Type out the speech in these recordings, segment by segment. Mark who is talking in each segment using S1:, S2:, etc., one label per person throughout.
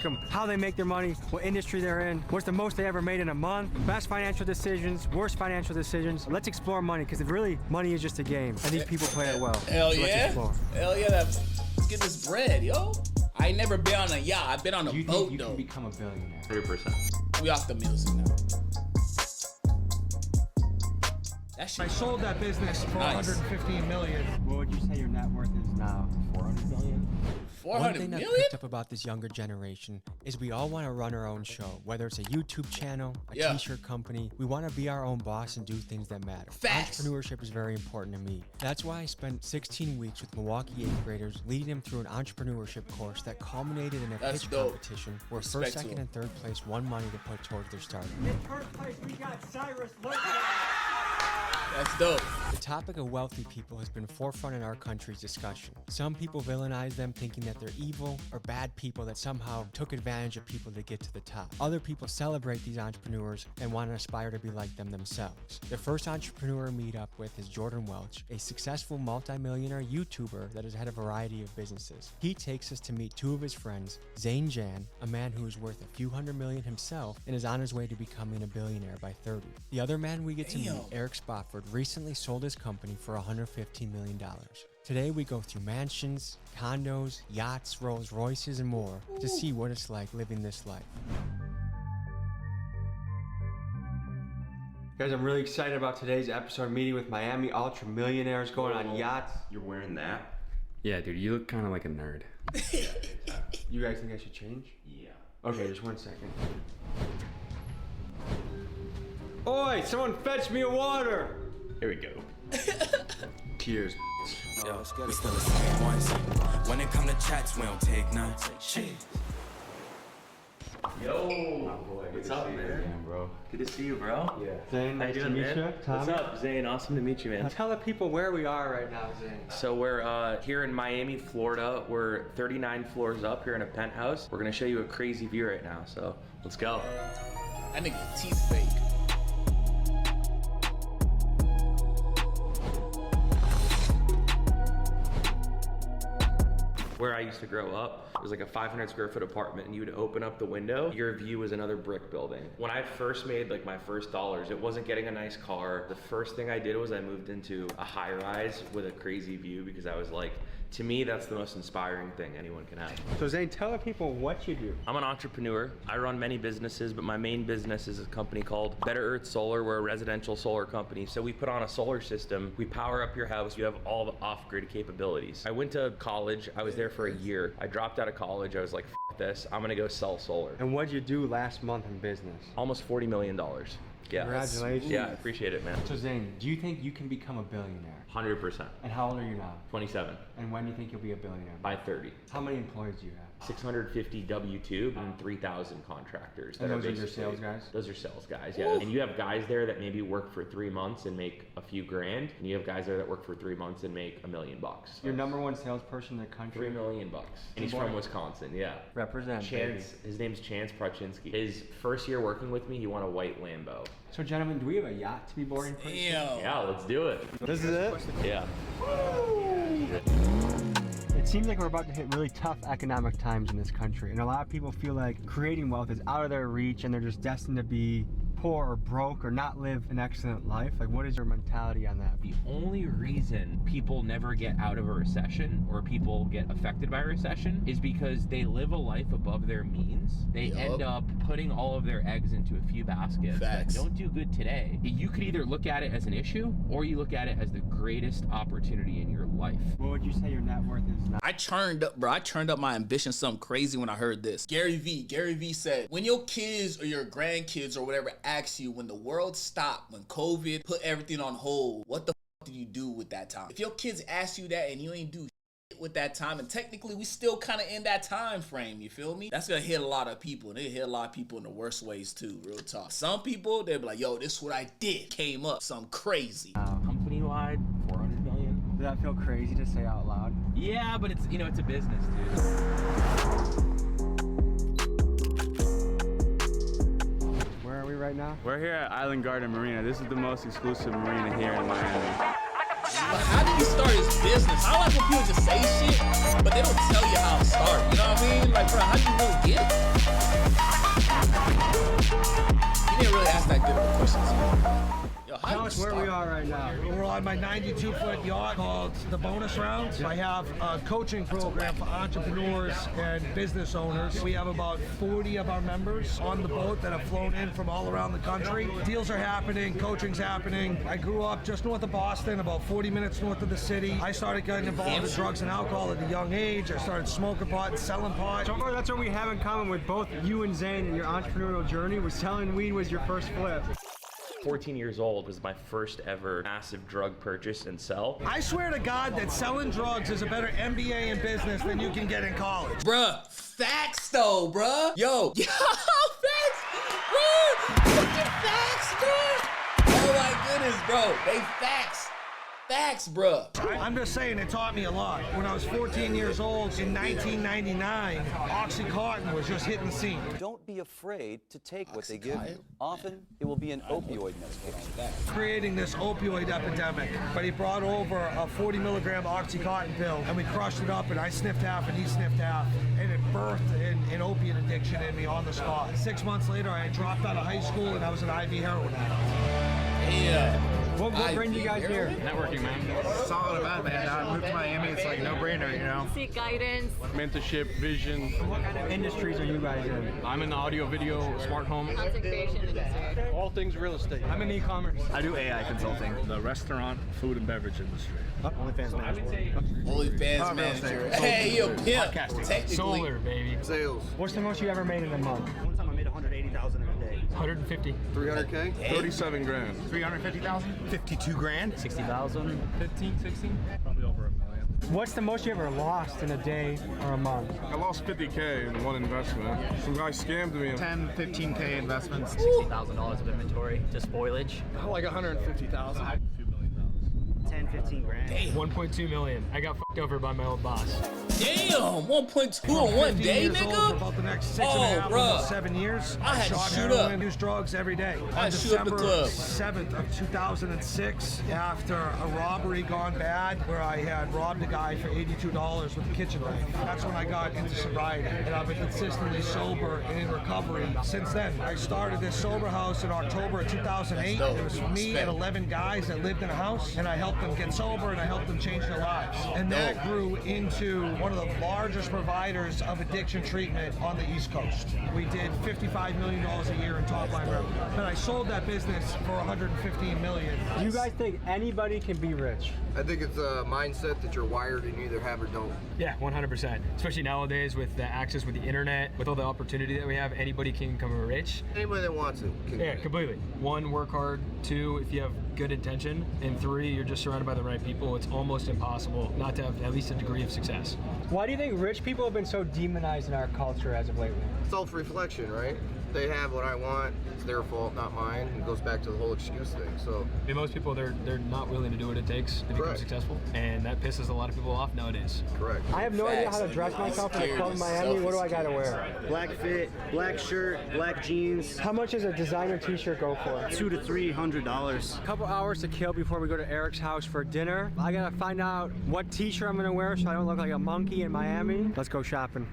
S1: ask them how they make their money, what industry they're in, what's the most they ever made in a month, best financial decisions, worst financial decisions. Let's explore money, because really, money is just a game, and these people play it well.
S2: Hell
S1: so
S2: yeah.
S1: Let's explore.
S2: Hell yeah. Let's get this bread, yo. I ain't never been on a yacht. I've been on a boat, though.
S1: You can become a billionaire?
S3: 100%.
S2: We off the music now. That shit
S4: I sold that business for
S2: Nice.
S4: 115 million.
S1: What would you say your net worth is now? 400 million?
S2: 400
S1: One thing
S2: million?
S1: I've picked up about this younger generation is we all want to run our own show, whether it's a YouTube channel, a
S2: Yeah.
S1: t-shirt company. We want to be our own boss and do things that matter.
S2: Facts.
S1: Entrepreneurship is very important to me. That's why I spent 16 weeks with Milwaukee 8th graders leading them through an entrepreneurship course that culminated in a
S2: That's
S1: pitch
S2: dope.
S1: competition where
S2: Respect
S1: first,
S2: to
S1: second,
S2: them.
S1: and third place won money to put towards their startup.
S4: In first place, we got Cyrus Lopez.
S2: That's dope.
S1: The topic of wealthy people has been forefront in our country's discussion. Some people villainize them, thinking that they're evil or bad people that somehow took advantage of people to get to the top. Other people celebrate these entrepreneurs and want to aspire to be like them themselves. The first entrepreneur I meet up with is Jordan Welch, a successful multimillionaire YouTuber that has had a variety of businesses. He takes us to meet two of his friends, Zane Jan, a man who is worth a few hundred million himself and is on his way to becoming a billionaire by 30. The other man we get to meet, Eric Spofford, recently sold his company for $115 million. Today we go through mansions, condos, yachts, Rolls Royces, and more to see what it's like living this life. Guys, I'm really excited about today's episode, meeting with Miami ultra millionaires going on yachts.
S3: You're wearing that? Yeah, dude, you look kind of like a nerd.
S1: You guys think I should change?
S3: Yeah.
S1: Okay, just 1 second. Oi, someone fetch me a water!
S3: Here we go. Cheers.
S5: Yo, we still the same ones. When it come to chats, we don't take none. Shit.
S3: Yo.
S6: What's up, man?
S3: Again, bro.
S6: Good to see you, bro.
S3: Yeah.
S1: Zane,
S6: How
S1: nice
S6: you
S1: to
S6: doing,
S1: meet
S6: man?
S1: you.
S6: What's
S1: Tommy.
S6: up, Zane? Awesome to meet you, man.
S1: Tell the people where we are right now, Zane.
S6: So we're here in Miami, Florida. We're 39 floors up here in a penthouse. We're gonna show you a crazy view right now, so let's go.
S2: That nigga teeth fake.
S6: Where I used to grow up, it was like a 500 square foot apartment, and you would open up the window, your view was another brick building. When I first made like my first dollars, it wasn't getting a nice car. The first thing I did was I moved into a high rise with a crazy view, because I was like, to me, that's the most inspiring thing anyone can have.
S1: So Zane, tell the people what you do.
S6: I'm an entrepreneur. I run many businesses, but my main business is a company called Better Earth Solar. We're a residential solar company. So we put on a solar system. We power up your house. You have all the off-grid capabilities. I went to college. I was there for a year. I dropped out of college. I was like, F this. I'm gonna go sell solar.
S1: And what'd you do last month in business?
S6: Almost $40 million. Yeah.
S1: Congratulations.
S6: Yeah, I appreciate it, man.
S1: So Zane, do you think you can become a billionaire?
S6: 100%.
S1: And how old are you now?
S6: 27.
S1: And when do you think you'll be a billionaire?
S6: By 30.
S1: How many employees do you have?
S6: 650 W-2 and 3,000 contractors.
S1: And
S6: that
S1: those are your
S6: basically-
S1: sales guys?
S6: Those are sales guys, yeah. And you have guys there that maybe work for 3 months and make a few grand, and you have guys there that work for 3 months and make $1 million.
S1: Your number one salesperson in the country?
S6: $3 million. And he's from Wisconsin, yeah.
S1: Represent,
S6: Chance, his name's Chance Prachinsky. His first year working with me, he won a white Lambo.
S1: So gentlemen, do we have a yacht to be boarding pretty soon?
S2: Damn.
S6: Yeah, let's do it.
S1: This is it?
S6: Yeah.
S1: It seems like we're about to hit really tough economic times in this country, and a lot of people feel like creating wealth is out of their reach and they're just destined to be poor or broke or not live an excellent life. Like, what is your mentality on that?
S6: The only reason people never get out of a recession or people get affected by a recession is because they live a life above their means. They end up putting all of their eggs into a few baskets
S2: Facts.
S6: that don't do good today. You could either look at it as an issue or you look at it as the greatest opportunity in your life.
S1: What would you say your net worth is now?
S2: I turned up, bro. I turned up my ambition something crazy when I heard this. Gary V said, when your kids or your grandkids or whatever ask you, when the world stopped, when COVID put everything on hold, what the did you do with that time? If your kids ask you that and you ain't do shit with that time, and technically we still kind of in that time frame, you feel me? That's gonna hit a lot of people, and it hit a lot of people in the worst ways too, real talk. Some people, they'll be like, yo, this is what I did. Came up, something crazy.
S6: Company-wide, 400 million.
S1: Does that feel crazy to say out loud?
S6: Yeah, but it's, you know, it's a business, dude.
S1: Where are we right now?
S7: We're here at Island Garden Marina. This is the most exclusive marina here in Miami.
S2: Like, how did you start his business? I don't like when people just say shit, but they don't tell you how it started. You know what I mean? Like, bro, how do you really get it?
S4: That's where we are right now. We're on my 92-foot yacht called the Bonus Rounds. I have a coaching program for entrepreneurs and business owners. We have about 40 of our members on the boat that have flown in from all around the country. Deals are happening, coaching's happening. I grew up just north of Boston, about 40 minutes north of the city. I started getting involved in drugs and alcohol at a young age. I started smoking pot and selling pot.
S1: So far, that's what we have in common with both you and Zane in your entrepreneurial journey. Was selling weed was your first flip.
S6: 14 years old was my first ever massive drug purchase and sell.
S4: I swear to God that selling drugs is a better MBA in business than you can get in college.
S2: Bruh, facts though, bruh. Yo, facts, bruh. Look at facts, bruh. Oh my goodness, bro. They facts. Facts, bruh.
S4: I'm just saying it taught me a lot. When I was 14 years old in 1999, Oxycontin was just hitting the scene.
S8: Don't be afraid to take what they give you. Often, it will be an opioid medication.
S4: Creating this opioid epidemic, but he brought over a 40 milligram Oxycontin pill, and we crushed it up, and I sniffed half, and he sniffed half, and it birthed an opiate addiction in me on the spot. 6 months later, I had dropped out of high school, and I was an IV heroin addict.
S2: Yeah.
S1: What brings you guys here?
S3: Networking, man.
S9: Solid event, man. I moved to Miami. It's like a no-brainer, you know.
S10: Seek guidance.
S7: Mentorship, vision.
S1: What kind of industries are you guys in?
S3: I'm in the audio, video, smart home.
S10: Content creation industry.
S7: All things real estate.
S1: I'm in e-commerce.
S9: I do AI consulting.
S7: The restaurant, food, and beverage industry.
S9: OnlyFans manager.
S2: OnlyFans manager. Hey, you a pimp. Technically.
S1: Solar, baby.
S9: Sales.
S1: What's the most you ever made in a month?
S9: One time I made 180,000 in a day.
S1: 150.
S9: 300K.
S7: 37 grand.
S9: 350,000. 52 grand. 60,000.
S7: 15, 16? Probably over $1 million.
S1: What's the most you ever lost in a day or a month?
S7: I lost 50K in one investment. Some guy scammed me.
S9: 10, 15K investments. $60,000 of inventory. Just spoilage.
S7: Like 150,000. A few $1 million.
S9: 10, 15 grand.
S1: 1.2 million. I got fucked over by my old boss.
S2: Damn, 1.2 in one day,
S4: years old for
S2: nigga?
S4: about the next 6 and a half,
S2: bruh.
S4: almost 7 years.
S2: I had to
S4: shot
S2: shoot
S4: heroin,
S2: up.
S4: used drugs every day.
S2: I
S4: On
S2: had to shoot up the
S4: December
S2: club.
S4: 7th of 2006, after a robbery gone bad, where I had robbed a guy for $82 with a kitchen knife. That's when I got into sobriety, and I've been consistently sober and in recovery since then. I started this sober house in October of 2008.
S2: dope.
S4: It was me and 11 guys that lived in a house, and I helped them get sober and I helped them change their lives. And that grew into one of the largest providers of addiction treatment on the East Coast. We did $55 million a year in top line revenue. But I sold that business for $115 million.
S1: Do you guys think anybody can be rich?
S11: I think it's a mindset that you're wired and you either have or don't.
S1: Yeah, 100%. Especially nowadays with the access with the internet, with all the opportunity that we have, anybody can become rich.
S11: Anybody that wants it can.
S1: Yeah, completely. 1, work hard. 2, if you have good intention. And 3, you're just surrounded by the right people. It's almost impossible not to have at least a degree of success. Why do you think rich people have been so demonized in our culture as of lately?
S11: Self-reflection, right? They have what I want. It's their fault, not mine. It goes back to the whole excuse thing. So
S1: I mean, most people, they're not willing to do what it takes to become
S11: Correct.
S1: successful. And that pisses a lot of people off nowadays.
S11: correct.
S1: I have no idea how to dress myself in a club in Miami. What do I gotta wear?
S9: Black fit, black shirt, black jeans.
S1: How much does a designer t-shirt go for?
S9: $200 to $300.
S1: A couple hours to kill before we go to Eric's house for dinner. I gotta find out what t-shirt I'm gonna wear so I don't look like a monkey in Miami. Let's go shopping.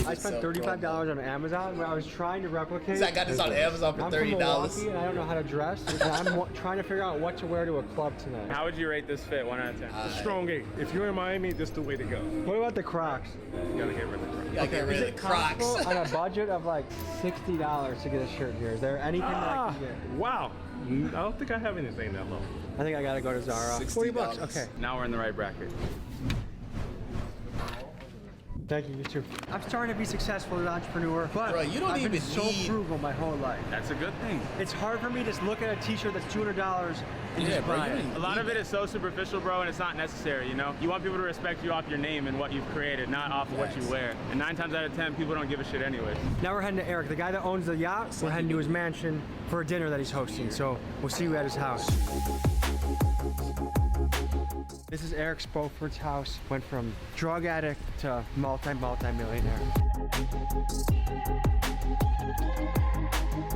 S1: I spent $35 on Amazon where I was trying to replicate.
S2: I got this on Amazon for
S1: I'm
S2: $30.
S1: from Milwaukee and I don't know how to dress. And I'm trying to figure out what to wear to a club tonight.
S7: How would you rate this fit, 1 out of 10? A strong 8. If you're in Miami, this is the way to go.
S1: What about the Crocs?
S7: You gotta get rid of the Crocs.
S2: You gotta get rid of the Crocs.
S1: Possible on a budget of like $60 to get a shirt here. Is there anything that I can get?
S7: Wow. I don't think I have anything that low.
S1: I think I gotta go to Zara. $40 bucks. Okay.
S7: Now we're in the right bracket.
S1: Thank you, you too. I'm starting to be successful as an entrepreneur, but
S2: Bro, you don't
S1: I've
S2: even
S1: been so
S2: need-
S1: frugal my whole life.
S7: That's a good thing.
S1: It's hard for me to just look at a t-shirt that's $200 and just buy it.
S7: A lot of it is so superficial, bro, and it's not necessary, you know? You want people to respect you off your name and what you've created, not off of what you wear. And 9 times out of 10, people don't give a shit anyways.
S1: Now we're heading to Eric, the guy that owns the yacht. We're heading to his mansion for a dinner that he's hosting, so we'll see you at his house. This is Eric Spoford's house. Went from drug addict to multi-millionaire.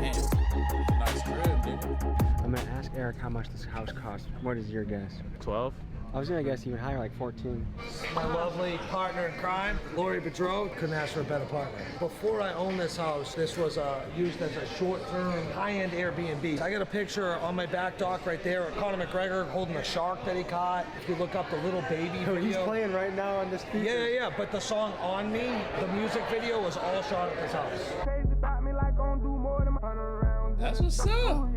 S2: Nice crib, dude.
S1: I'm gonna ask Eric how much this house costs. What is your guess?
S7: 12?
S1: I was gonna guess even higher, like 14.
S4: My lovely partner in crime, Lori Bedreau. Couldn't ask for a better partner. Before I owned this house, this was used as a short-term, high-end Airbnb. I got a picture on my back dock right there of Conor McGregor holding a shark that he caught. If you look up the little baby video.
S1: He's playing right now on this speaker.
S4: Yeah. But the song On Me, the music video was all shot at this house.
S2: That's what's up.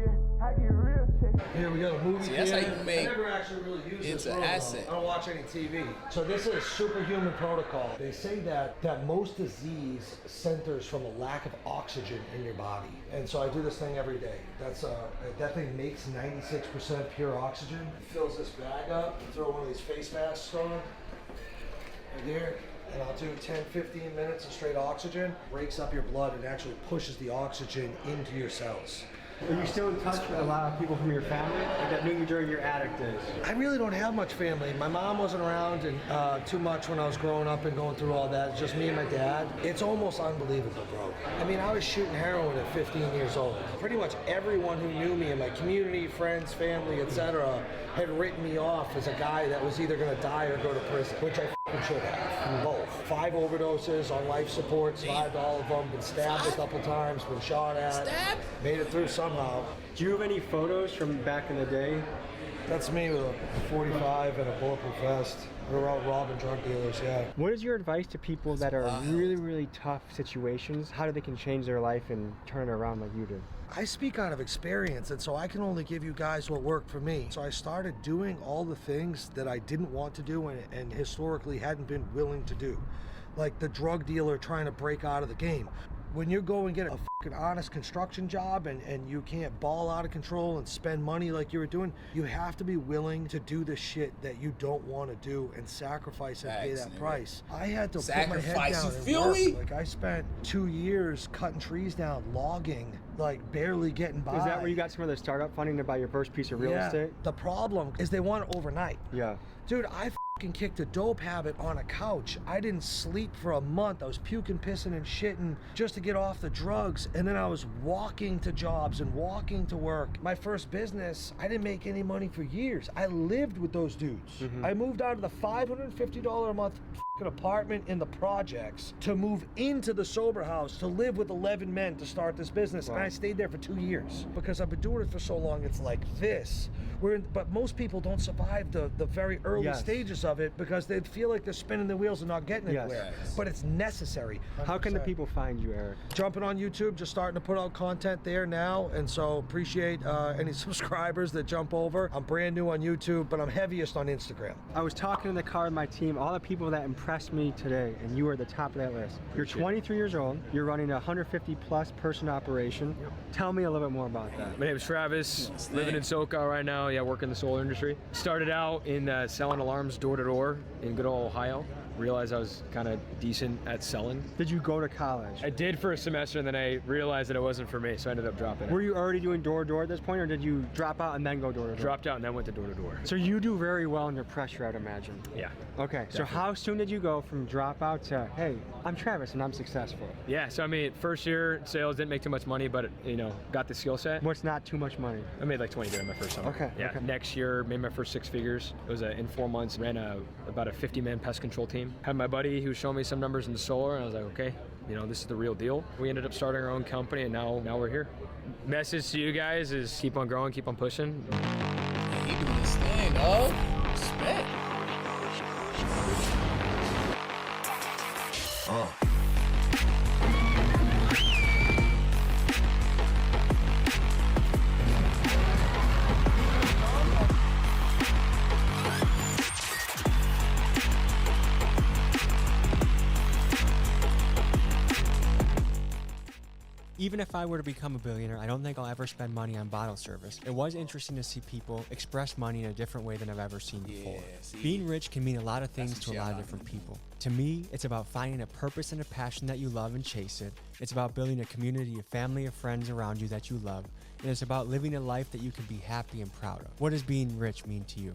S4: Here we got a movie
S2: See, that's how
S4: theater.
S2: you make
S4: I never actually really used
S2: it's
S4: this
S2: an
S4: room,
S2: asset.
S4: though. I don't watch any TV. So this is superhuman protocol. They say that most disease centers from a lack of oxygen in your body. And so I do this thing every day. That thing makes 96% pure oxygen. Fills this bag up, throw one of these face masks on right there. And I'll do 10, 15 minutes of straight oxygen. Breaks up your blood and actually pushes the oxygen into your cells.
S1: Are you still in touch with a lot of people from your family that knew you during your addict days?
S4: I really don't have much family. My mom wasn't around and too much when I was growing up and going through all that. It's just me and my dad. It's almost unbelievable, bro. I mean, I was shooting heroin at 15 years old. Pretty much everyone who knew me in my community, friends, family, etc., had written me off as a guy that was either going to die or go to prison, which I should have. Both. 5 overdoses on life support, survived all of them, been stabbed a couple times, been shot at, made it through somehow.
S1: Do you have any photos from back in the day?
S4: That's me with a 45 and a bulletproof vest. We're out robbing drug dealers, yeah.
S1: What is your advice to people that are in really, really tough situations? How they can change their life and turn it around like you did?
S4: I speak out of experience, and so I can only give you guys what worked for me. So I started doing all the things that I didn't want to do and historically hadn't been willing to do. Like the drug dealer trying to break out of the game. When you go and get a fucking honest construction job and you can't ball out of control and spend money like you were doing, you have to be willing to do the shit that you don't want to do and sacrifice and pay that price. I had to put my head down and work. Like I spent 2 years cutting trees down, logging, like barely getting by.
S1: Is that where you got some of the startup funding to buy your first piece of real estate?
S4: The problem is they want it overnight.
S1: Yeah.
S4: Dude, I fucking kicked a dope habit on a couch. I didn't sleep for a month. I was puking, pissing, and shitting just to get off the drugs. And then I was walking to jobs and walking to work. My first business, I didn't make any money for years. I lived with those dudes. I moved out of the $550 a month fucking apartment in the projects to move into the sober house to live with 11 men to start this business. Wow. And I stayed there for 2 years because I've been doing it for so long. It's like this. But most people don't survive the very early stages of it because they feel like they're spinning the wheels and not getting anywhere. But it's necessary. 100%.
S1: How can the people find you, Eric?
S4: Jumping on YouTube, just starting to put out content there now, and so appreciate any subscribers that jump over. I'm brand new on YouTube, but I'm heaviest on Instagram.
S1: I was talking in the car with my team, all the people that impressed me today, and you were at the top of that list. You're 23 years old, you're running a 150 plus person operation. Tell me a little bit more about that.
S3: My name is Travis, living in SoCal right now, working in the solar industry. Started out in selling alarms door to door in good old Ohio. Realized I was kind of decent at selling.
S1: Did you go to college?
S3: I did for a semester, and then I realized that it wasn't for me, so I ended up dropping it.
S1: Were you already doing door to door at this point, or did you drop out and then go door to door?
S3: Dropped out and then went to door to door.
S1: So you do very well under pressure, I'd imagine.
S3: Yeah.
S1: Okay, definitely. So how soon did you go from dropout to, hey, I'm Travis and I'm successful?
S3: Yeah, so I mean, first year sales didn't make too much money, but got the skill set.
S1: What's not too much money?
S3: I made like 20 grand my first summer.
S1: Okay.
S3: Yeah.
S1: Okay.
S3: Next year, made my first 6 figures. It was in 4 months, ran about a 50-man pest control team. Had my buddy who was showing me some numbers in the solar, and I was like, okay, this is the real deal. We ended up starting our own company, and now we're here. Message to you guys is keep on growing, keep on pushing.
S2: He doing his thing, dog. Respect.
S1: Even if I were to become a billionaire, I don't think I'll ever spend money on bottle service. It was interesting to see people express money in a different way than I've ever seen before. Being rich can mean a lot of things to a lot of different people. To me, it's about finding a purpose and a passion that you love and chase it. It's about building a community of family of friends around you that you love. And it's about living a life that you can be happy and proud of. What does being rich mean to you?